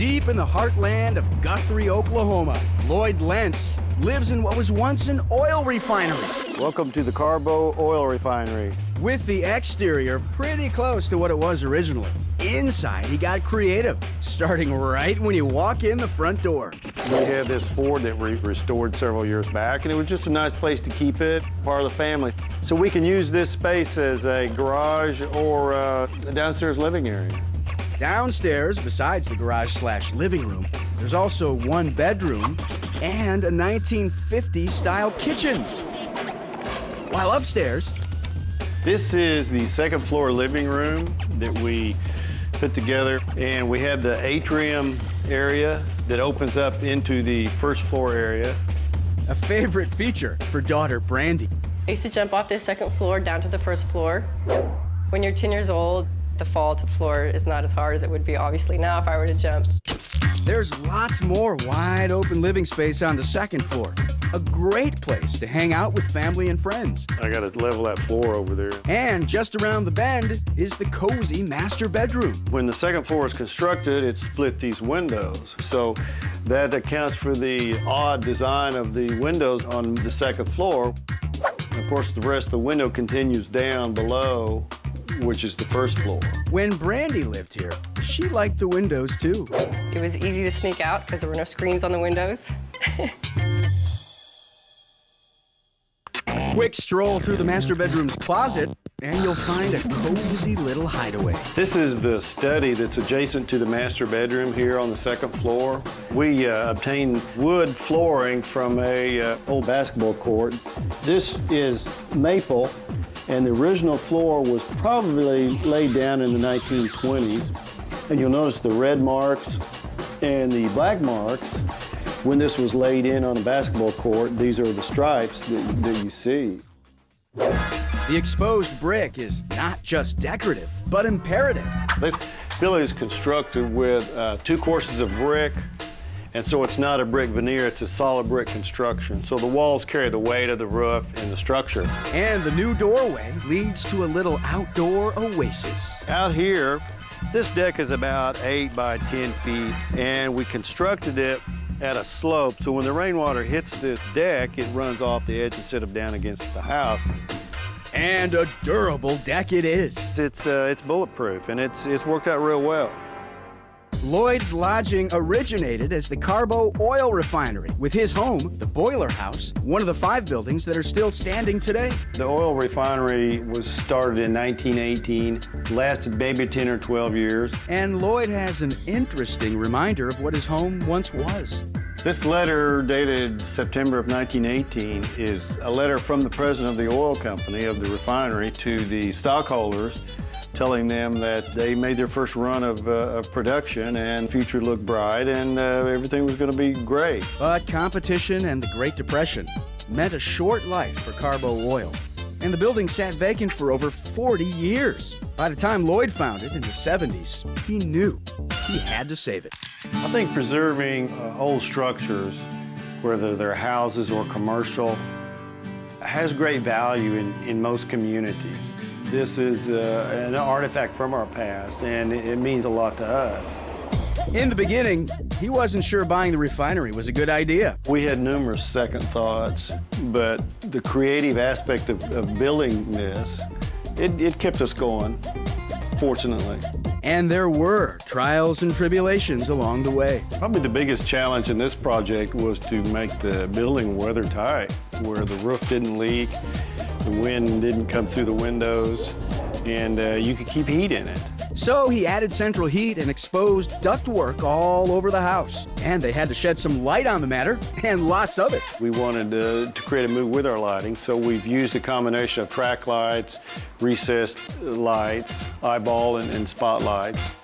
Deep in the heartland of Guthrie, Oklahoma, Lloyd Lentz lives in what was once an oil refinery. Welcome to the Carbo Oil Refinery. With the exterior pretty close to what it was originally. Inside, he got creative, starting right when you walk in the front door. We have this Ford that we restored several years back, and it was just a nice place to keep it, part of the family. So we can use this space as a garage or a downstairs living area. Downstairs, besides the garage/living room, there's also one bedroom and a 1950s style kitchen. While upstairs, this is the second floor living room that we put together, and we have the atrium area that opens up into the first floor area. A favorite feature for daughter Brandy. I used to jump off the second floor down to the first floor. When you're 10 years old, the fall to the floor is not as hard as it would be obviously now if I were to jump. There's lots more wide open living space on the second floor. A great place to hang out with family and friends. I gotta level that floor over there. And just around the bend is the cozy master bedroom. When the second floor was constructed, it split these windows. So that accounts for the odd design of the windows on the second floor. Of course, the rest of the window continues down below, which is the first floor. When Brandy lived here, she liked the windows too. It was easy to sneak out because there were no screens on the windows. Quick stroll through the master bedroom's closet, and you'll find a cozy little hideaway. This is the study that's adjacent to the master bedroom here on the second floor. We obtained wood flooring from a old basketball court. This is maple, and the original floor was probably laid down in the 1920s. And you'll notice the red marks and the black marks. When this was laid in on a basketball court, these are the stripes that you see. The exposed brick is not just decorative, but imperative. This building is constructed with 2 courses of brick, and so it's not a brick veneer, it's a solid brick construction. So the walls carry the weight of the roof and the structure. And the new doorway leads to a little outdoor oasis. Out here, this deck is about 8 by 10 feet, and we constructed it at a slope, so when the rainwater hits this deck, it runs off the edge instead of down against the house. And a durable deck it is. It's bulletproof, and it's worked out real well. Lloyd's lodging originated as the Carbo Oil Refinery, with his home, the Boiler House, one of the 5 buildings that are still standing today. The oil refinery was started in 1918, lasted maybe 10 or 12 years. And Lloyd has an interesting reminder of what his home once was. This letter, dated September of 1918, is a letter from the president of the oil company, of the refinery, to the stockholders, telling them that they made their first run of production and future looked bright and everything was going to be great. But competition and the Great Depression meant a short life for Carbo Oil, and the building sat vacant for over 40 years. By the time Lloyd found it in the 70s, he knew he had to save it. I think preserving old structures, whether they're houses or commercial, has great value in most communities. This is an artifact from our past, and it means a lot to us. In the beginning, he wasn't sure buying the refinery was a good idea. We had numerous second thoughts, but the creative aspect of building this, it kept us going, fortunately. And there were trials and tribulations along the way. Probably the biggest challenge in this project was to make the building weathertight, where the roof didn't leak, the wind didn't come through the windows, and you could keep heat in it. So he added central heat and exposed ductwork all over the house. And they had to shed some light on the matter, and lots of it. We wanted to create a mood with our lighting, so we've used a combination of track lights, recessed lights, eyeball and spotlights.